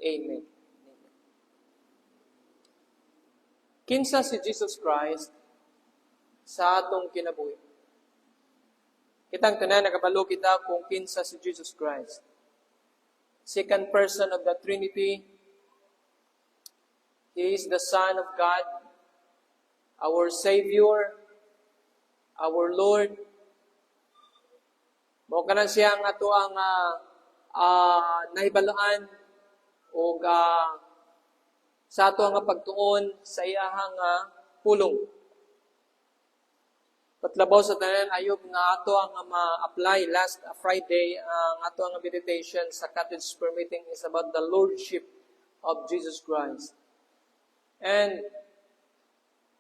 Amen. Kinsa si Jesus Christ sa atong kinabuhi. Kitang tanan nakabalo kita kung kinsa si Jesus Christ. Second person of the Trinity. He is the Son of God, our Savior, our Lord. Mao kanan siya ang ato ang nahibalaan o sa ato ang pagtuon sa iyahang pulong. Patlabaw sa tanan ayog nga ato ang ma-apply last Friday ang ato ang meditation sa Cottage Prayer Meeting is about the Lordship of Jesus Christ. And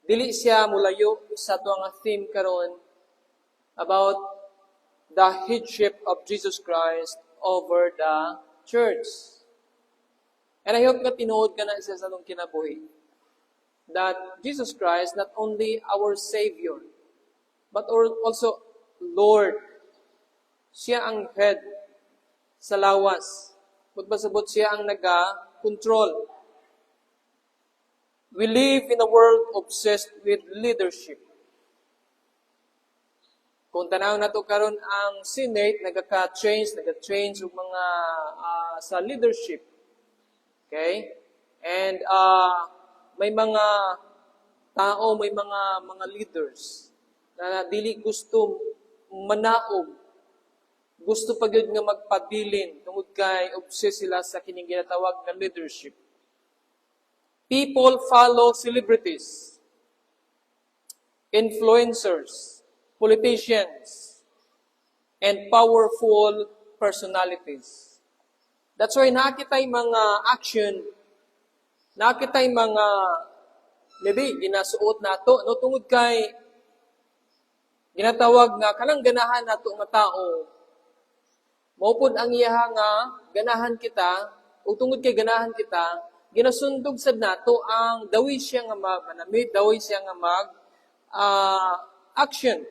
dili siya mulayo sa ato ang theme karon about the headship of Jesus Christ over the church. And I hope nga tinuod ka na isa sa atong kinabuhi that Jesus Christ not only our Savior but also Lord. Siya ang head sa lawas. Pagpasabot siya ang naga-control. We live in a world obsessed with leadership. Kung tanaw na to karon ang Senate, nagka-change og mga sa leadership. Okay? And may mga tao, may mga leaders na dili gusto manaog. Gusto pa gyud nga magpabilin tungod kay obsessed sila sa kining ginatawag na leadership. People follow celebrities, influencers, politicians, and powerful personalities. That's why nakitay mga action, nakitay mga maybe ginasuot nato no tungod kay ginatawag nga kanang ganahan nato nga tao. Mao pud ang iyaha nga ganahan kita ug tungod kay ganahan kita ginasundog sad nato ang daway siya nga manamit, daway siya nga mag action.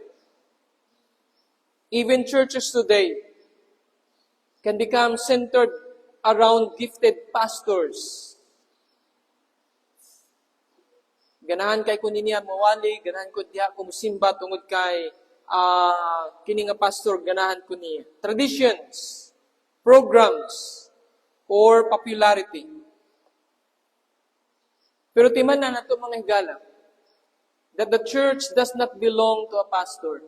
Even churches today can become centered around gifted pastors. Ganahan kay kun niya mawali, ganahan ko diha ko musimba tungod kay kini nga pastor ganahan ko niya. Traditions, programs, or popularity. Pero timan na nato mga higala that the church does not belong to a pastor.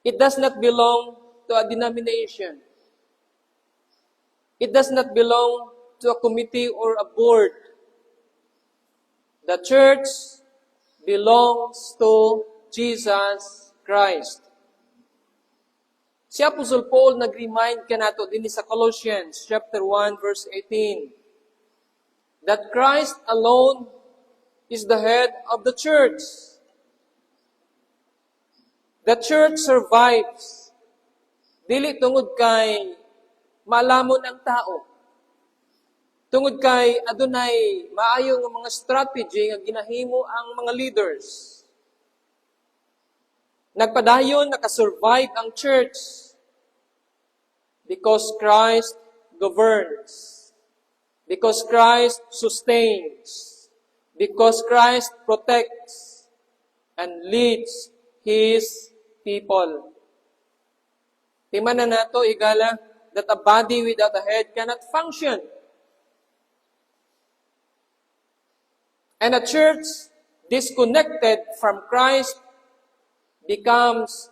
It does not belong to a denomination. It does not belong to a committee or a board. The church belongs to Jesus Christ. Si Apostle Paul nag-remind ka nato din sa Colossians chapter 1 verse 18 that Christ alone is the head of the church. The church survives dili tungod kay malamon ang tao. Tungod kay adunay maayo nga mga strategy nga ginahimo ang mga leaders. Nagpadayon nakasurvive ang church because Christ governs. Because Christ sustains. Because Christ protects and leads His people. Timan na nato igala that a body without a head cannot function. And a church disconnected from Christ becomes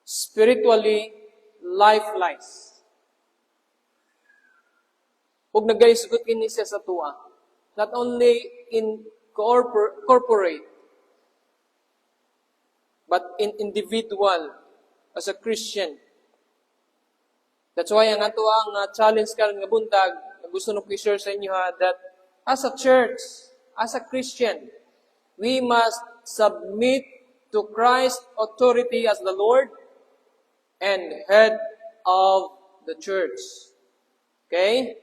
spiritually lifeless. Ug nagaisgot kini siya sa tuwa, not only in corporate, but in individual as a Christian. That's why ang ato ang challenge karon nga buntag, gusto nung i-share sa inyo that as a church, as a Christian, we must submit to Christ's authority as the Lord and head of the church. Okay?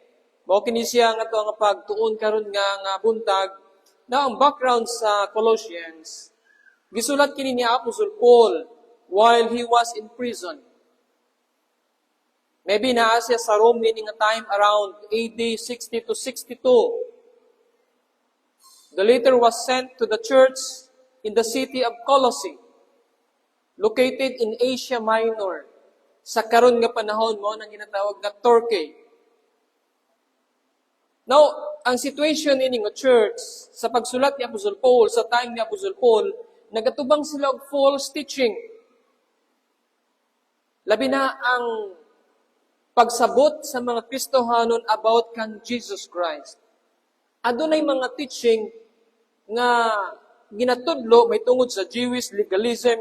Mao kini siya nga ato ang pagtuon karon nga buntag na ang background sa Colossians. Gisulat kini ni Apostle Paul while he was in prison. Maybe naa siya sa Rome meaning a time around AD 60 to 62. The letter was sent to the church in the city of Colossae, located in Asia Minor. Sa karon nga panahon mo nang ginatawag na Turkey. Now, ang situation ini nga church, sa pagsulat ni Apostol Paul, sa time ni Apostol Paul, nagatubang sila og false teaching. Labi na ang pagsabot sa mga Kristohanon about kan Jesus Christ. Adunay mga teaching nga ginatudlo may tungod sa Jewish legalism,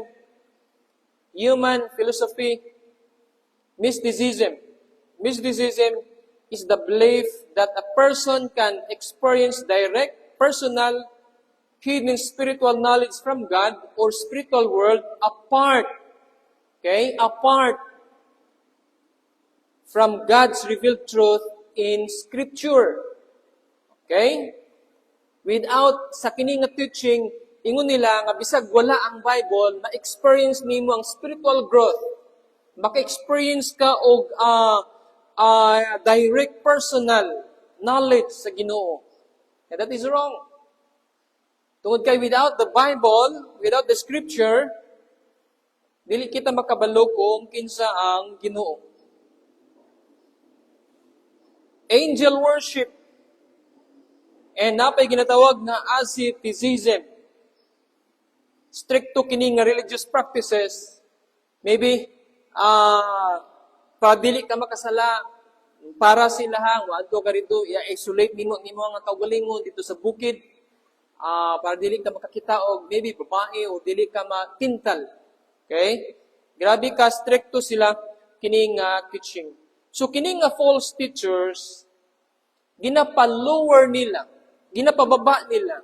human philosophy, mysticism. Mysticism is the belief that a person can experience direct, personal, hidden spiritual knowledge from God or spiritual world apart from God's revealed truth in Scripture. Okay? Without sa kini nga teaching, ingon nila nga bisag wala ang Bible, ma-experience nimo ang spiritual growth. Maka-experience ka og direct personal knowledge sa Ginoo. And that is wrong. Tungod kay without the Bible, without the Scripture, dili kita makabalo kung kinsa ang Ginoo. Angel worship and napay ginatawag na asceticism. Stricto kini nga religious practices. Maybe dili ka makasala para silahang waadto ka rito i-isolate nimo ang kaugalingon dito sa bukid para dili ka makakita og maybe babae o dili ka matintal. Okay? Grabe ka stricto sila kining teaching. So kining false teachers ginapa-lower nila, ginapababa nila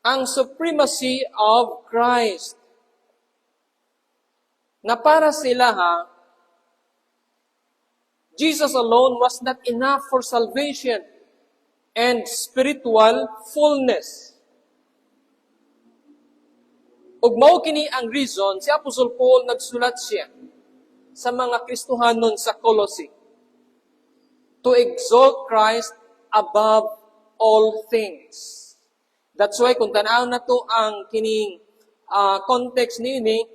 ang supremacy of Christ. Na para sila Jesus alone was not enough for salvation and spiritual fullness. Ug mao kini ang reason si Apostle Paul nagsulat siya sa mga Kristohanon sa Colossae to exalt Christ above all things. That's why kung tanaw na to ang kining context niini,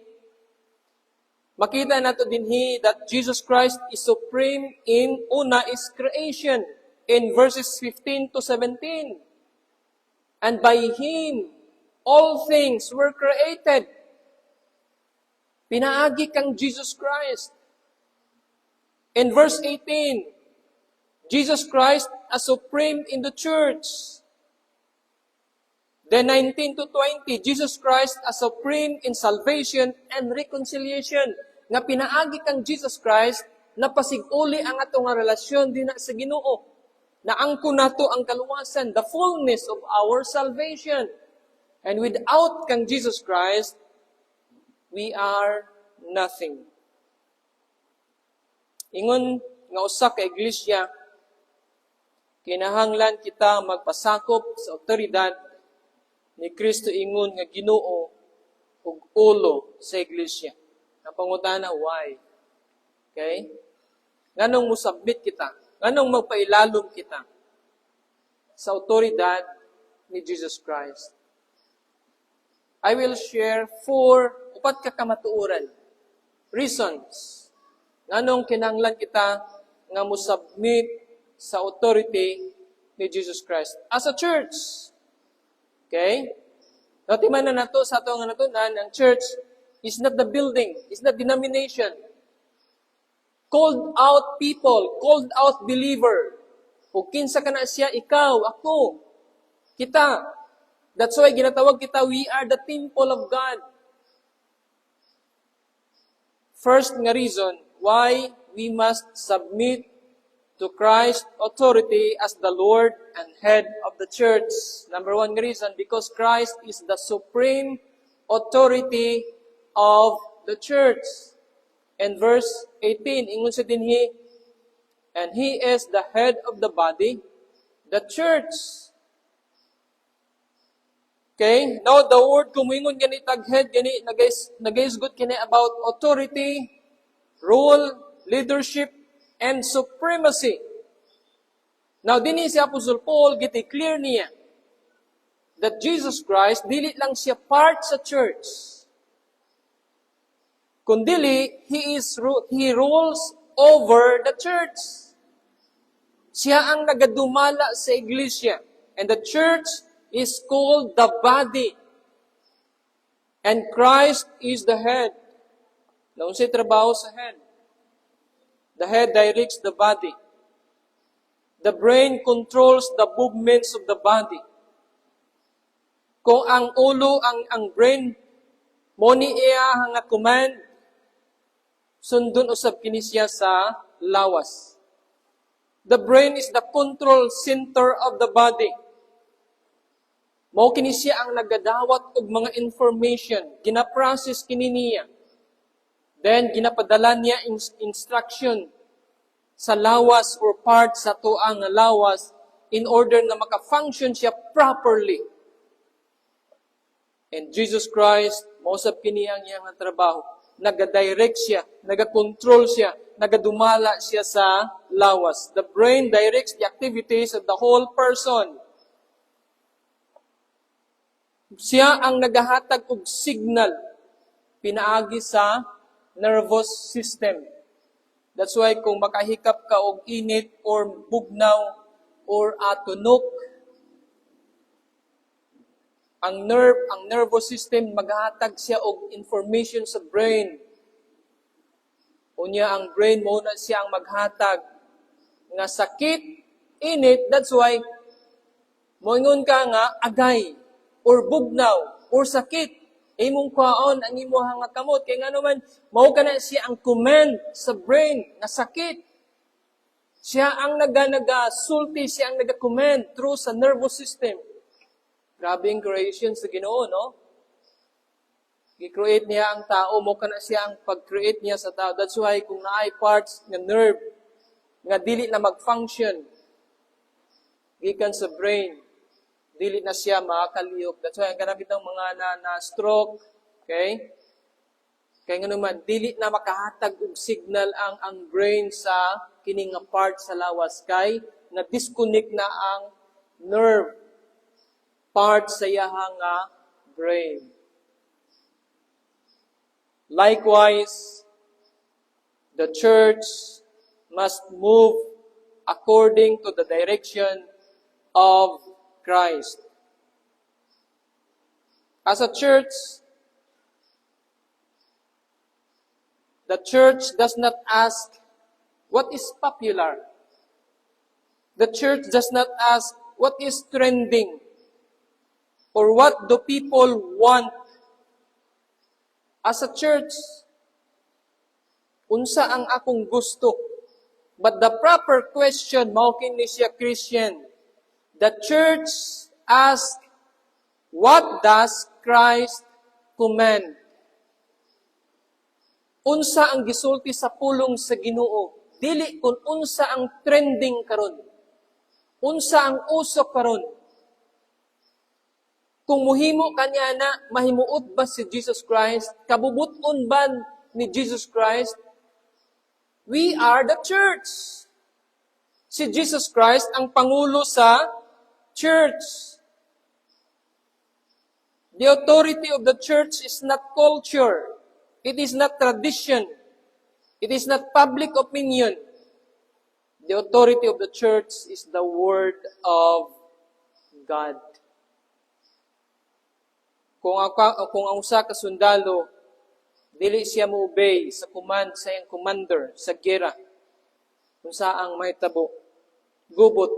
makita nato dinhi that Jesus Christ is supreme in una is creation in verses 15 to 17. And by Him, all things were created. Pinaagi kang Jesus Christ. In verse 18, Jesus Christ as supreme in the church. Then 19 to 20, Jesus Christ as supreme in salvation and reconciliation. Nga pinaagi kang Jesus Christ, napasiguli ang atong relasyon din sa Ginoo. Naangko nato ang kaluwasan, the fullness of our salvation. And without kang Jesus Christ, we are nothing. Ingon nga usa ka iglesia, kinahanglan kita magpasakop sa otoridad ni Kristo ingon nga Ginoo ug ulo sa iglesia. Ang pangutana, why? Okay? Nganong musabit kita? Nganong magpailalom kita sa otoridad ni Jesus Christ? I will share upat ka kamatuoran. Reasons. Nganong kinahanglan kita nga musubmit sa authority ni Jesus Christ. As a church, okay? Natiman na nato sa atong natunan, ang church is not the building, is not denomination. Called out people, called out believer. O kinsa ka na siya, ikaw, ako, kita. That's why ginatawag kita, we are the temple of God. First nga reason why we must submit to Christ's authority as the Lord and head of the church. Number one reason, because Christ is the supreme authority of the church. And verse 18, ingon sa dinhi, and He is the head of the body, the church. Okay? Now, the word kumingon gani tag head, gani nagaisgot kini about authority, rule, leadership, and supremacy. Now, din si Apostle Paul, giti-clear niya that Jesus Christ, dili lang siya part sa church. Kundili, He rules over the church. Siya ang nagadumala sa iglesia. And the church is called the body. And Christ is the head. Naun siya trabaho sa head. The head directs the body. The brain controls the movements of the body. Kung ang ulo, ang brain, mo ni iya nga command, sundon usab kini siya sa lawas. The brain is the control center of the body. Mao kini siya ang nagadawat og mga information, gina-process kini niya. Then ginapadala niya instruction sa lawas or part sa tuang lawas in order na maka-function siya properly. And Jesus Christ, mausap kini ang iyang trabaho. Nagadirect siya, nagakontrol siya, nagadumala siya sa lawas. The brain directs the activities of the whole person. Siya ang nagahatag og signal pinaagi sa nervous system. That's why kung makahikap ka og init or bugnaw or tunok, ang nervous system maghatag siya og information sa brain. Unya ang brain mo na siya ang maghatag nga sakit, init, that's why moingon ka nga agay or bugnaw or sakit. Imong kwaon ang imo nga kamot kay nga naman mao kana siya ang command sa brain nga sakit. Siya ang sulti, siya ang naga-command through sa nervous system. Grabe ang creation sa Ginoo, no? I-create niya ang tao, mo kana siya ang pag-create niya sa tao. That's why kung naay parts ng nerve nga dili na mag-function gikan sa brain, dili na siya makakaliyok. That's why ang ganapit ng mga na-stroke, okay? Kaya nga naman, dili na makahatag og signal ang brain sa kining nga part sa lawas kay na disconnect na ang nerve part sa iyahang brain. Likewise, the church must move according to the direction of Christ. As a church, the church does not ask what is popular. The church does not ask what is trending. Or what do people want? As a church, unsa ang akong gusto? But the proper question, mao kini siya Christian. The church asks, what does Christ command? Unsa ang gisulti sa pulong sa Ginoo? Dili kung unsa ang trending karon. Unsa ang uso karon? Kung muhimo kanya na, mahimuot ba si Jesus Christ? Kabubuton ba ni Jesus Christ? We are the church. Si Jesus Christ ang pangulo sa church. The authority of the church is not culture. It is not tradition. It is not public opinion. The authority of the church is the Word of God. Kung ang usa ka sundalo, dili siya mo-obey sa command sa iyang commander sa gera, kung saang may tabo, gubot.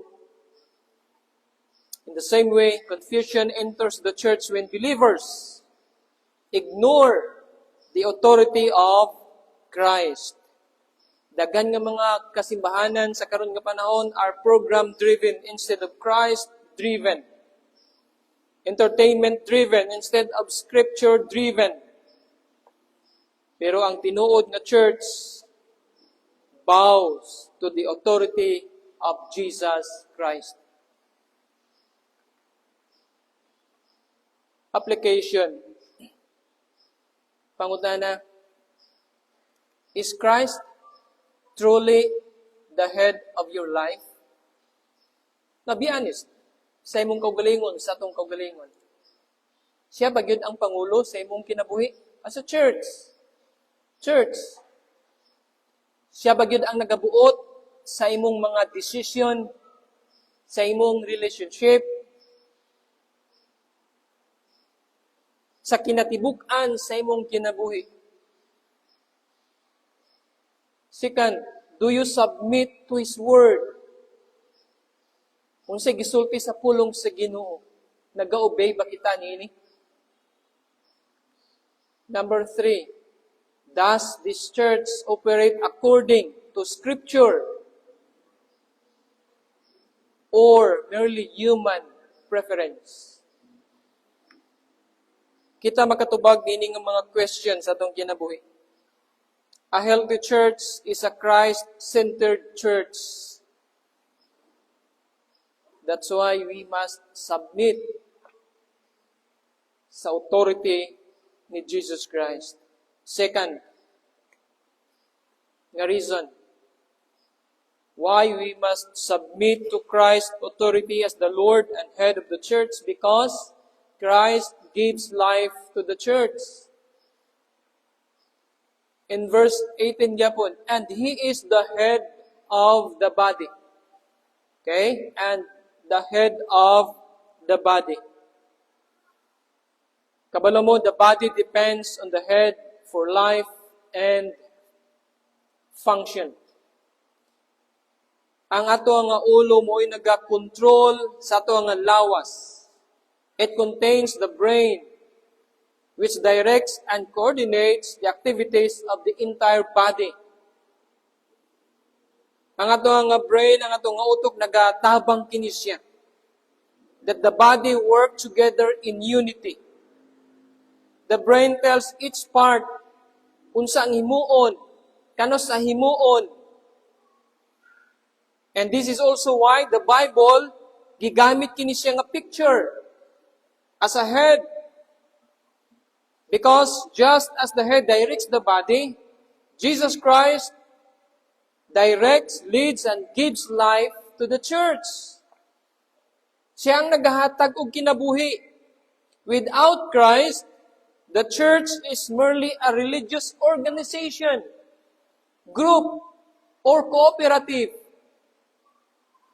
In the same way, confusion enters the church when believers ignore the authority of Christ. Daghan nga mga kasimbahanan sa karon nga panahon are program-driven instead of Christ-driven. Entertainment-driven instead of Scripture-driven. Pero ang tinuod na church bows to the authority of Jesus Christ. Application. Pangutana, is Christ truly the head of your life? Now, be honest. Sa imong kaugalingon, sa atong kaugalingon. Siya ba gyud ang Pangulo sa imong kinabuhi? As a church. Church. Siya ba gyud ang nagabuot sa imong mga decision, sa imong relationship, sa kinatibuk-an sa imong kinabuhi? Second, do you submit to His Word? Kung sa gisulti sa pulong sa Ginoo, nag-obey ba kita niini? Number 3, does this church operate according to Scripture or merely human preference? Kita makatubag din ng mga questions sa atong kinabuhi. A healthy church is a Christ-centered church. That's why we must submit sa authority ni Jesus Christ. Second, nga reason why we must submit to Christ's authority as the Lord and head of the church, because Christ gives life to the church. In verse 18 yapon, and He is the head of the body. Okay? And the head of the body. Kabalo mo, the body depends on the head for life and function. Ang ato nga ulo mo ay nagakontrol sa ato nga lawas. It contains the brain, which directs and coordinates the activities of the entire body. Ang ato nga brain, ang ato nga utok, nagatabang kini siya. That the body work together in unity. The brain tells each part unsa ang himuon, kano sa himuon. And this is also why the Bible gigamit kini siya nga picture as a head. Because just as the head directs the body, Jesus Christ directs, leads, and gives life to the church. Siya ang naghahatag og kinabuhi. Without Christ, the church is merely a religious organization, group, or cooperative.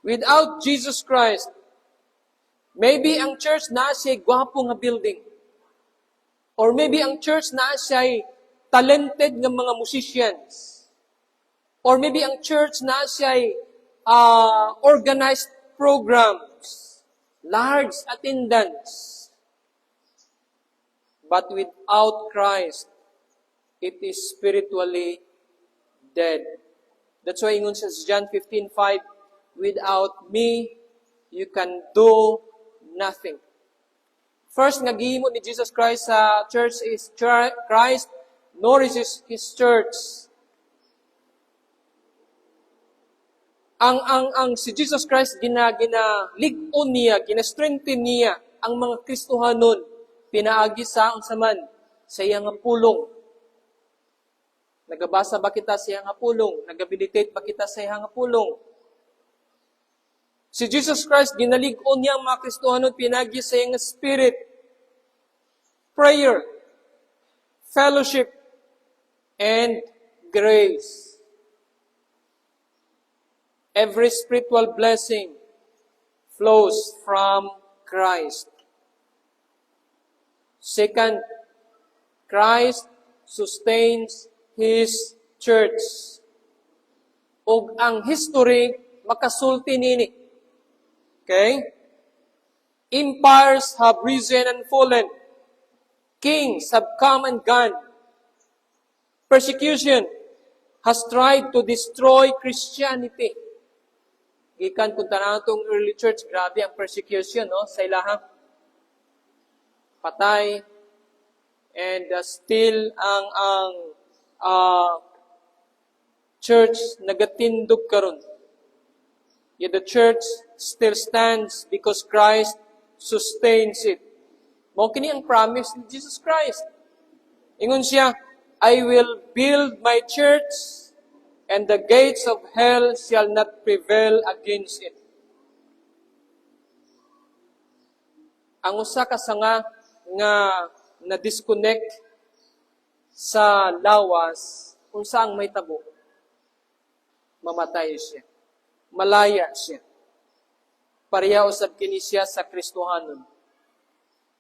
Without Jesus Christ, maybe ang church na siya gwapo nga building. Or maybe ang church na siya talented nga mga musicians. Or maybe ang church na siya organized programs, large attendance. But without Christ, it is spiritually dead. That's why ingon sa John 15:5, without me, you can do nothing. First nga gihimo ni Jesus Christ sa church is Christ nourishes His church. Ang si Jesus Christ ginalig-on niya, gina-strengthen niya ang mga Kristohanon, pinaagi sa ang saman sa iyang pulong. Nagabasa ba kita sa iyang pulong? Nagabilitate ba kita sa iyang pulong? Si Jesus Christ ginalig-on niya ang mga Kristohanon, pinaagi sa iyang spirit, prayer, fellowship, and grace. Every spiritual blessing flows from Christ. Second, Christ sustains His church. Ug ang history makasulti nini. Okay? Empires have risen and fallen. Kings have come and gone. Persecution has tried to destroy Christianity. Gikan kung tanan itong early church, grabe ang persecution, no? Sa ilahang patay, and still ang church nagatindog karon. Yet the church still stands because Christ sustains it. Mao kini ang promise ni Jesus Christ. Ingon siya, I will build my church and the gates of hell shall not prevail against it. Ang usa ka sanga nga na-disconnect sa lawas, kung saan may tabo, mamatay siya. Malaya siya. Pareha usab kini siya sa Kristohanon.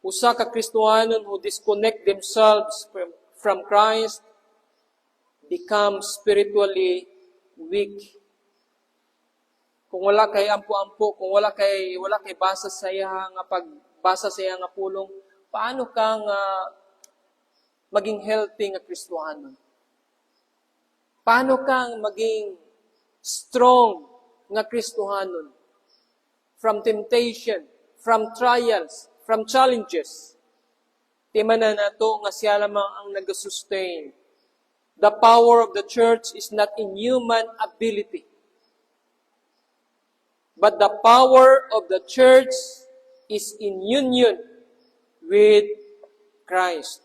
Usa ka Kristohanon who disconnect themselves from Christ become spiritually weak. Kung wala kay ampo-ampo, kung wala kay basa sa iya nga pagbasa sa iya nga pulong, paano ka nga maging healthy nga Kristohanon? Paano kang maging strong nga Kristohanon? From temptation, from trials, from challenges. Timanan nato nga siya lamang ang nag-sustain. The power of the church is not in human ability, but the power of the church is in union with Christ.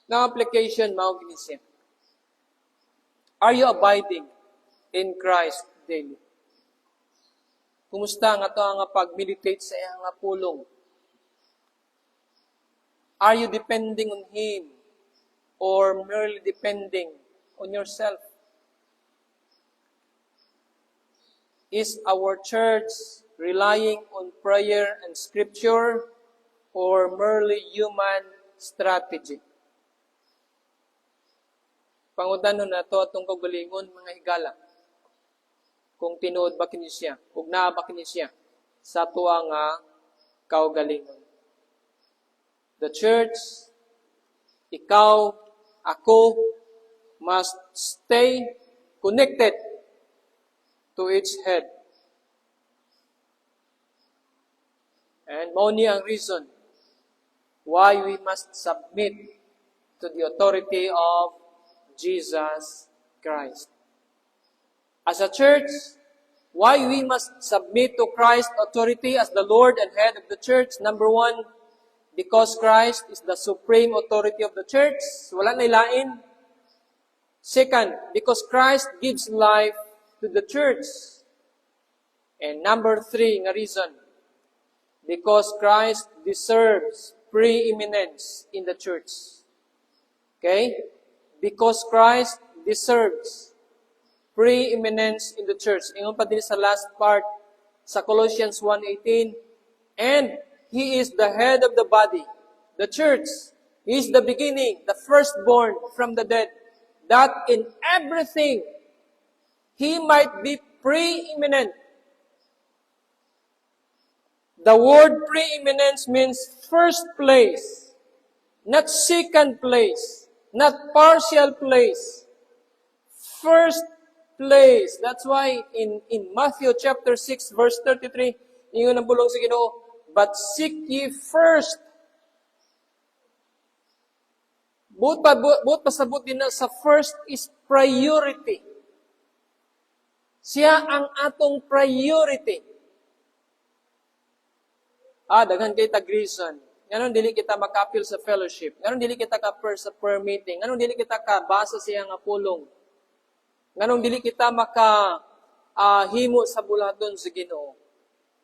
Now, application, mao gini siya. Are you abiding in Christ daily? Kumusta nga to nga pag-meditate sa iyang nga pulong? Are you depending on Him or merely depending on yourself? Is our church relying on prayer and scripture or merely human strategy? Pangutan na to atong kaugalingon mga higala. Kung tinuod ba kini siya, kung naa ba kini siya sa tuwa nga kaugalingon. The church, ikaw, ako, must stay connected to its head. And mao ni ang reason why we must submit to the authority of Jesus Christ. As a church, why we must submit to Christ's authority as the Lord and head of the church? Number one, because Christ is the supreme authority of the church. Wala na ilain. Second, because Christ gives life to the church. And number three, nga reason, because Christ deserves preeminence in the church. Okay? Because Christ deserves preeminence in the church. Ingon pa din sa last part sa Colossians 1:18, and He is the head of the body, the church. He is the beginning, the firstborn from the dead, that in everything He might be preeminent. The word preeminence means first place, not second place, not partial place. First place. That's why in Matthew chapter 6 verse 33, ingon ang bulong sa Ginoo, but seek ye first. Buot pasabot din na sa first is priority. Siya ang atong priority. Daghan kay tag reason. Ngayon dili kita makapil sa fellowship. Ngayon dili kita ka-per sa prayer meeting. Ngayon dili kita ka-basa siya nga pulong. Nganong dili kita himo sa bulaton sa Ginoo.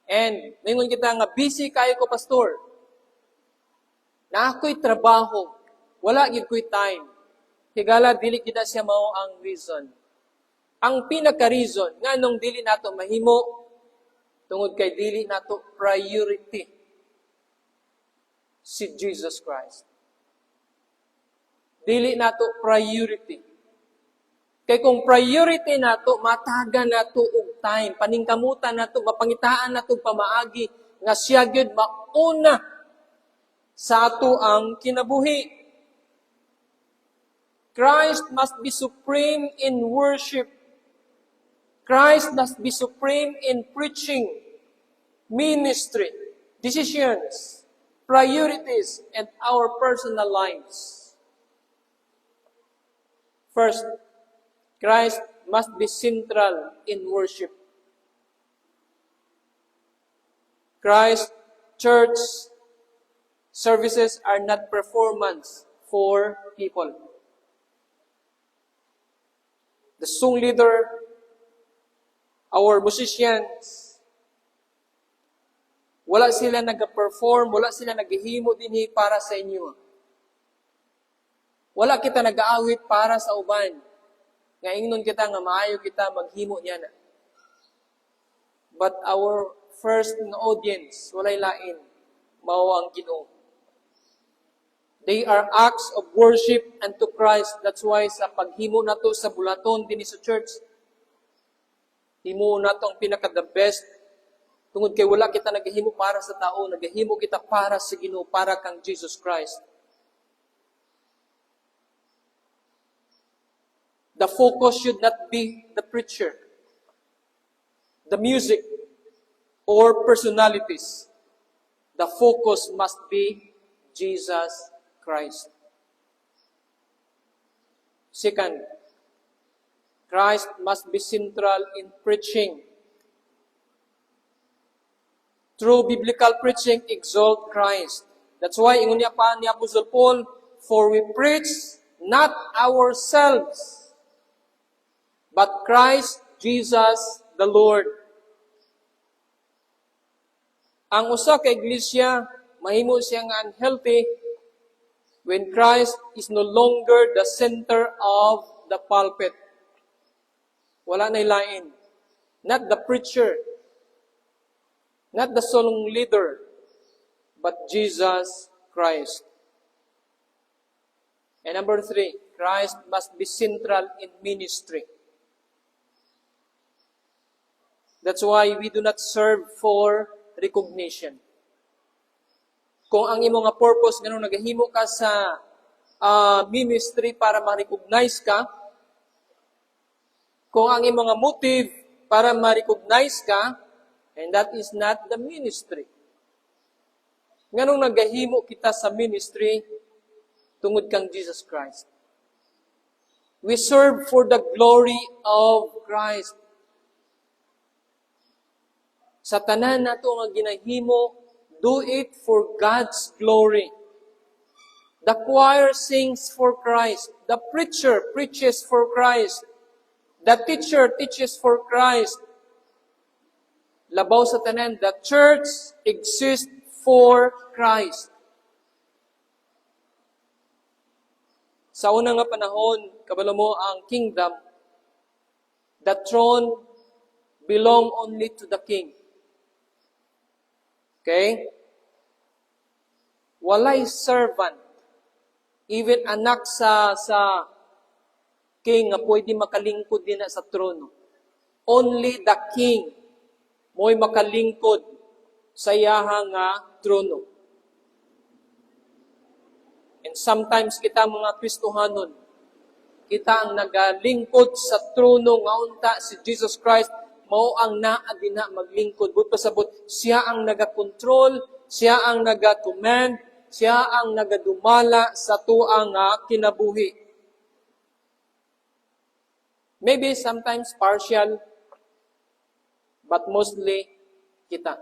And ningon kita nga busy kayo ko pastor. Na ako'y trabaho, wala gid ko'y time. Higala dili kita siya mao ang reason. Ang pinaka-reason nganong dili nato mahimo tungod kay dili nato priority si Jesus Christ. Dili nato priority. Kay kung priority nato, mataga nato og time, paningkamutan nato, mapangitaan nato pamaagi nga siya gyud mauna sa ato ang kinabuhi. Christ must be supreme in worship. Christ must be supreme in preaching, ministry, decisions, priorities, and our personal lives. First, Christ must be central in worship. Christ church services are not performance for people. the song leader, our musicians, wala sila nag-perform, wala sila naghihimo dinhi para sa inyo. Wala kita nag-aawit para sa uban. Nga ingnon kita nga maayo kita maghimo niya na. But our first audience, walay lain, mao ang Ginoo. They are acts of worship unto Christ. That's why sa paghimo nato sa bulaton dinhi sa church, himo nato ang pinaka-the best. Tungod kay wala kita naghihimo para sa tao, naghihimo kita para sa Ginoo, para kang Jesus Christ. The focus should not be the preacher, the music, or personalities. The focus must be Jesus Christ. Second, Christ must be central in preaching. Through biblical preaching, exalt Christ. That's why, ingon niya pa ni Apostle Paul, for we preach not ourselves, but Christ Jesus the Lord. Ang usa ka iglesia, mahimo siya nga unhealthy when Christ is no longer the center of the pulpit. Wala na ilain. Not the preacher, not the song leader, but Jesus Christ. And number 3, Christ must be central in ministry. That's why we do not serve for recognition. Kung ang imo nga purpose nganong nagahimo ka sa ministry para ma-recognize ka, kung ang imo nga motive para ma-recognize ka, and that is not the ministry. Nganong nagahimo kita sa ministry tungod kang Jesus Christ. We serve for the glory of Christ. Sa tanan nato nga ginahimo, do it for God's glory. The choir sings for Christ. The preacher preaches for Christ. The teacher teaches for Christ. Labaw sa tanan, the church exists for Christ. Sa unang nga panahon, kabalo mo ang kingdom, the throne belong only to the king. Okay? Walay servant, even anak sa king nga pwede makalingkod din sa trono. Only the king mo'y makalingkod sa iyahang trono. And sometimes kita mga Kristohanon, kita ang nagalingkod sa trono nga unta si Jesus Christ, mao ang naa din na maglingkod. But pasabot, siya ang nagakontrol, siya ang nagacommand, siya ang nagadumala sa tuang kinabuhi. Maybe sometimes partial, but mostly kita.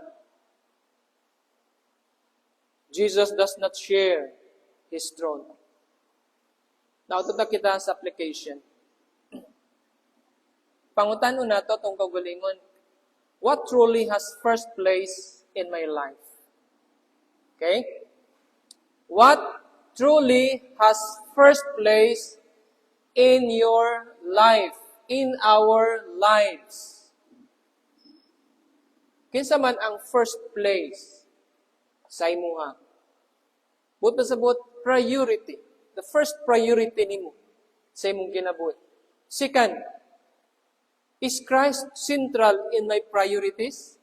Jesus does not share His throne. Now, ito kita sa application. Pangutanon nato tong kaugalingon, what truly has first place in my life? Okay? What truly has first place in your life, in our lives? Kinsa man ang first place sa imuha? But pasabot, priority. The first priority nimo sa imong kinabuhi. Second, is Christ central in my priorities?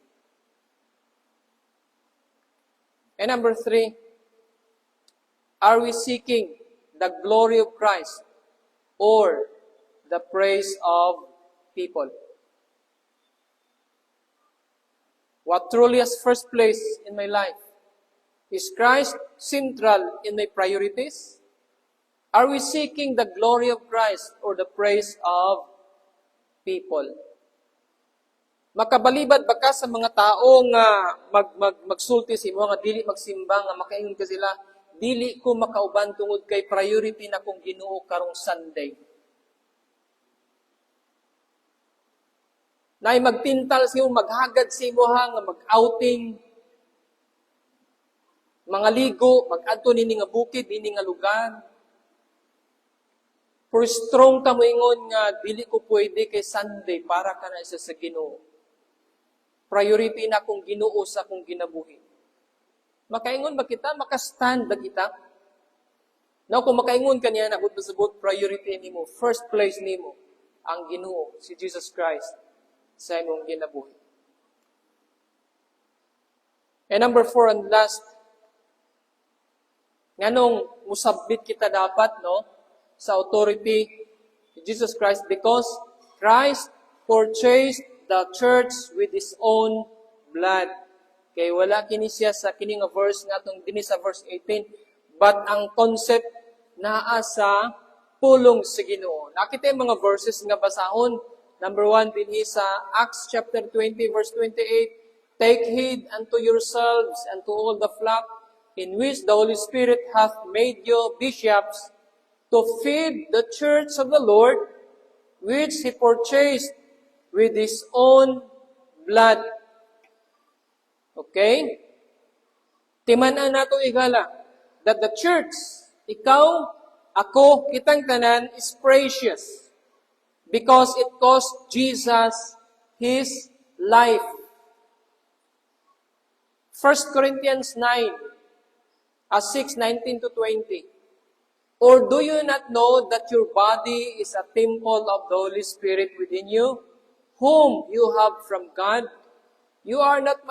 And number 3, are we seeking the glory of Christ or the praise of people? What truly has first place in my life? Is Christ central in my priorities? Are we seeking the glory of Christ or the praise of people? Makabalibad ba ka sa mga tao nga magsulti sa imo nga dili magsimba nga makaingon ka sila, dili ko makauban tungod kay priority na kong Ginoo karong Sunday. na magpintal sa imo, maghagad sa imo nga mag-outing, mga ligo, mag-adto nini nga bukid, nini nga lugar. For strong ka mo ingon nga, dili ko pwede kay Sunday para ka na isa sa Ginoo. Priority na kung Ginoo sa akong ginabuhi. Makaingon ba kita? Makastand ba kita? Now, kung makaingon ka niya, nabot ba sabot, priority nimo, first place nimo, ang Ginoo, si Jesus Christ, sa imong ginabuhi. And number 4 and last, nganong musabit kita dapat, no, sa authority ni Jesus Christ because Christ purchased the church with His own blood. Kay wala kini siya sa kining verse nga atong dinhi sa verse 18, but ang concept naa sa pulong sa Ginoo. Nakita yung mga verses nga basahon. Number 1 dinhi sa Acts chapter 20 verse 28, take heed unto yourselves and to all the flock in which the Holy Spirit hath made you bishops, to feed the church of the Lord, which He purchased with His own blood. Okay? Timanan nato igala that the church, ikaw, ako, kitang tanan is precious because it cost Jesus His life. 1 Corinthians 9, 6:19 to 20. Or do you not know that your body is a temple of the Holy Spirit within you, whom you have from God? You are not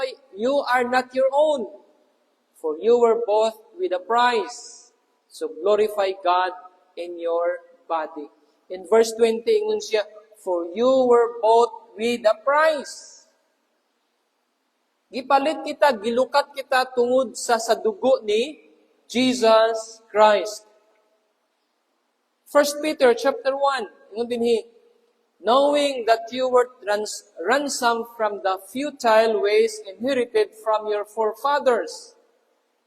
your own, for you were bought with a price. So glorify God in your body. In verse 20, ingon siya, for you were bought with a price. Gipalit kita, gilukat kita tungod sa dugo ni Jesus Christ. 1 Peter chapter 1, ingon dinhi, knowing that you were ransomed from the futile ways inherited from your forefathers,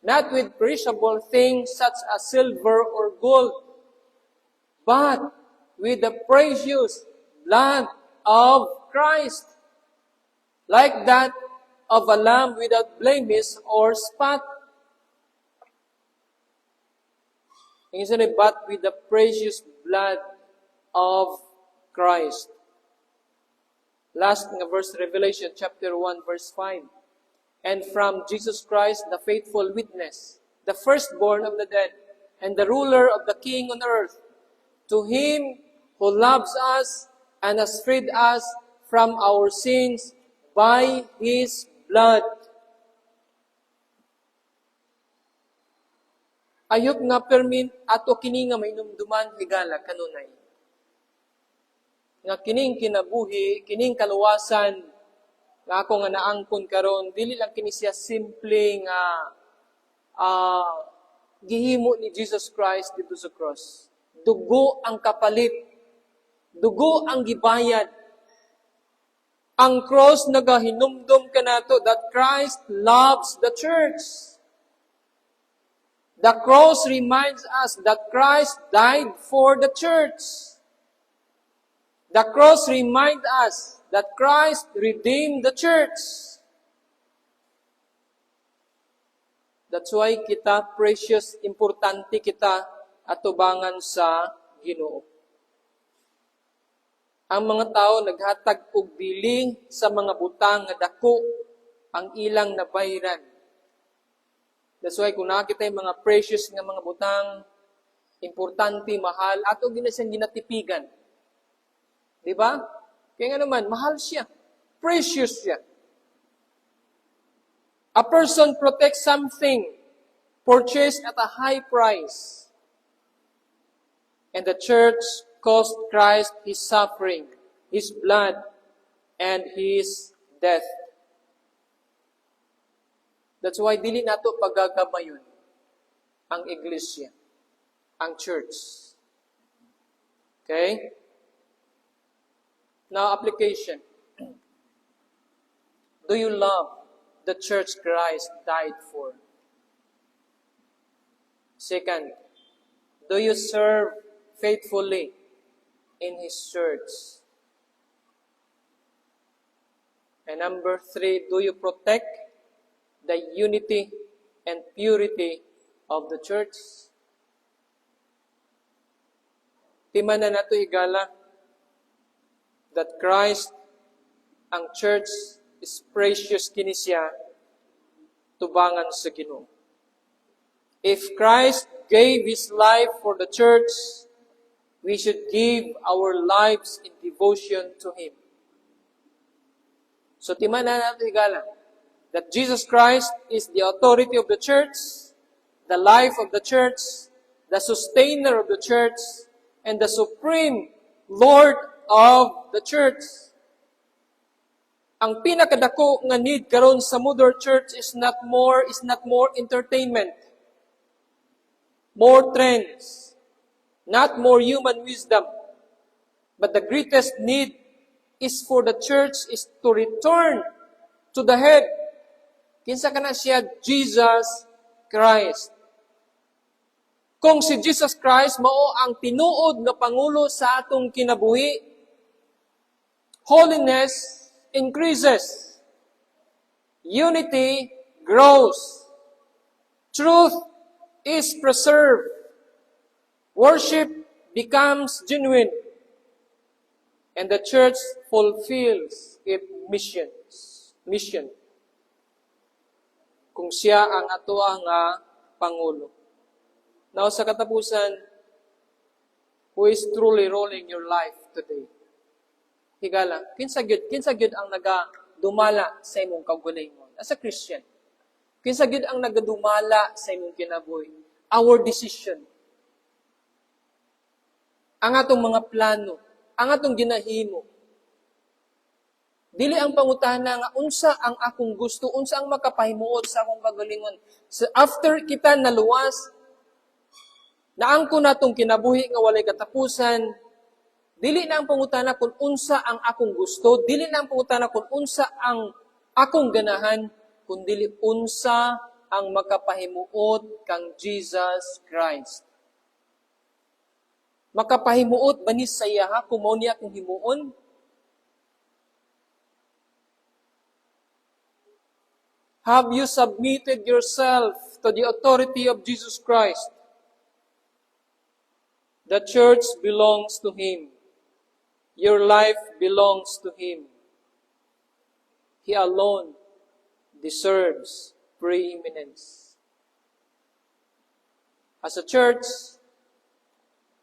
not with perishable things such as silver or gold, but with the precious blood of Christ, like that of a lamb without blemish or spot. But with the precious blood of Christ. Last verse, Revelation chapter 1, verse 5. And from Jesus Christ, the faithful witness, the firstborn of the dead, and the ruler of the king on earth, to Him who loves us and has freed us from our sins by His blood. Ayok nga permin ato kini nga mainumduman higala kanunay. Nga kining kinabuhi, kining kaluwasan, nga ako nga naangkon karon, dili lang kini siya simple nga gihimo ni Jesus Christ dito sa cross. Dugo ang kapalit. Dugo ang gibayad. Ang cross nagahinumdum ka nato that Christ loves the church. The cross reminds us that Christ died for the church. The cross reminds us that Christ redeemed the church. That's why kita precious, importante kita atubangan sa Ginoo. Ang mga tao naghatag og bili sa mga butang nga dako ang ilang nabayran. That's why kung nakita yung mga precious nga mga butang, importante, mahal, ato ginasang ginatipigan. Diba? Kaya nga naman, mahal siya. Precious siya. A person protects something purchased at a high price. And the church cost Christ His suffering, His blood, and His death. That's why dili nato pagagamayon ang iglesia, ang church. Okay? Now, application. Do you love the church Christ died for? Second, do you serve faithfully in His church? And number 3, do you protect the unity and purity of the church? Timan na nato higala that Christ, ang church, is precious kini siya tubangan sa Ginoo. If Christ gave His life for the church, we should give our lives in devotion to Him. So timan na nato higala that Jesus Christ is the authority of the church, the life of the church, the sustainer of the church, and the supreme Lord of the church. Ang pinakadako nga need karon sa modern church is not more entertainment, more trends, not more human wisdom. But the greatest need is for the church is to return to the head. Kinsa kana siya? Jesus Christ. Kung si Jesus Christ mao ang tinuod nga pangulo sa atong kinabuhi, holiness increases. Unity grows. Truth is preserved. Worship becomes genuine. And the church fulfills its mission. Kung siya ang atoa nga pangulo. Now sa katapusan, who is truly ruling your life today? Higala, kinsa gyud ang nagadumala sa imong kaugalingon as a Christian? Kinsa gyud ang nagadumala sa imong kinabuhi? Our decision. Ang atong mga plano, ang atong ginahimo. Dili ang pangutana nga unsa ang akong gusto, unsa ang makapahimuot sa akong kagalingon. So after kita naluwas, naangko natong kinabuhi nga walay katapusan, dili na ang pangutana kung unsa ang akong gusto, dili na ang pangutana kung unsa ang akong ganahan, kundi unsa ang makapahimuot kang Jesus Christ. Makapahimuot ba ni saya ha kung mao niya akong himuon? Have you submitted yourself to the authority of Jesus Christ? The church belongs to Him. Your life belongs to Him. He alone deserves preeminence. As a church,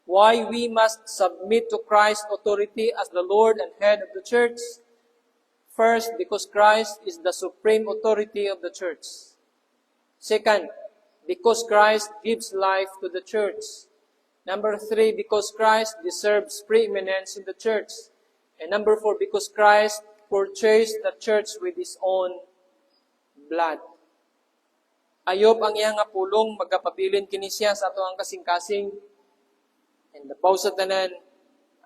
why we must submit to Christ's authority as the Lord and head of the church? First, because Christ is the supreme authority of the church. Second, because Christ gives life to the church. Number 3, because Christ deserves preeminence in the church. And number 4, because Christ purchased the church with His own blood. Ayob ang iyang nga pulong, magkapabilin kini siya sa ato ang kasing-kasing. And the sa tanan,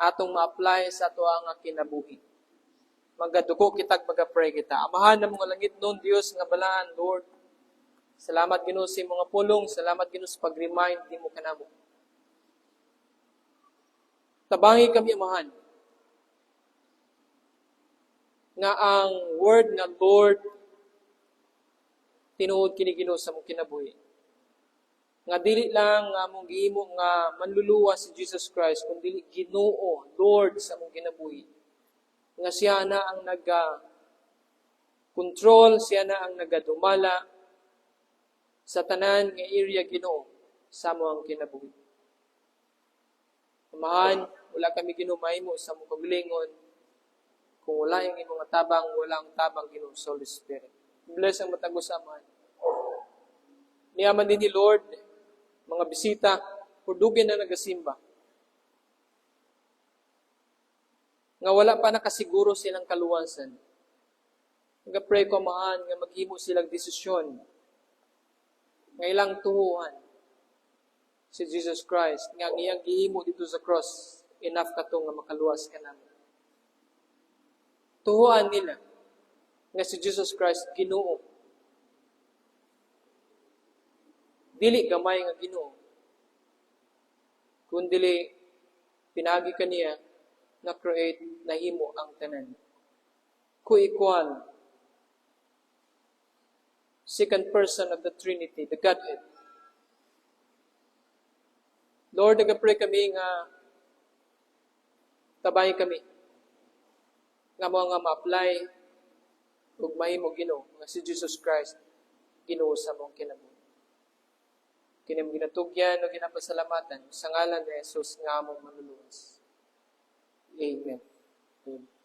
atong ma-apply sa ato ang kinabuhi. Magaduko kitag magapray kita. Amahan na mga langit noon, Diyos nga balaan, Lord. Salamat Ginoo sa mga pulong, salamat Ginoo sa pag-remind nimo kanamo. Tabangi kami, amahan, nga ang word na Lord, tinuod kini Ginoo sa mong kinabuhi. Nga dili lang nga mong gihimo nga manluluwa si Jesus Christ, kundi Ginoo, Lord sa mong kinabuhi. Nga siya na ang control, siya na ang nagadumala sa tanan nga area Ginoo sa mong kinabuhi. Amahan, wala kami ginumay mo sa mong kagalingon. Kung wala yung imong tabang, wala ang tabang Ginoo sa Holy Spirit. Bless ang matag usaman. Niyaman din ni Lord, mga bisita, purdugin na nagasimba. Nga wala pa nakasiguro silang kaluwasan. Nag-pray ko, amahan, nga maghimo silang desisyon. Nga ilang tuhuhan si Jesus Christ, nga iyang gihimo dito sa cross, enough ka to nga makaluwas ka namin. Tuhuan nila nga si Jesus Christ Ginoo. Dili gamay nga Ginoo, kundi pinagi kaniya na create, nahimo ang tanan. Co-equal second person of the Trinity, the Godhead. Lord, nag-pray kami nga tabay kami nga mo nga ma-apply ug mahimo Ginoo nga si Jesus Christ Ginoo sa mong kinabuhi. Kini mo ginatugyan o ginapasalamatan sa ngalan ni Jesus nga among manluluwas. Amen. Amen.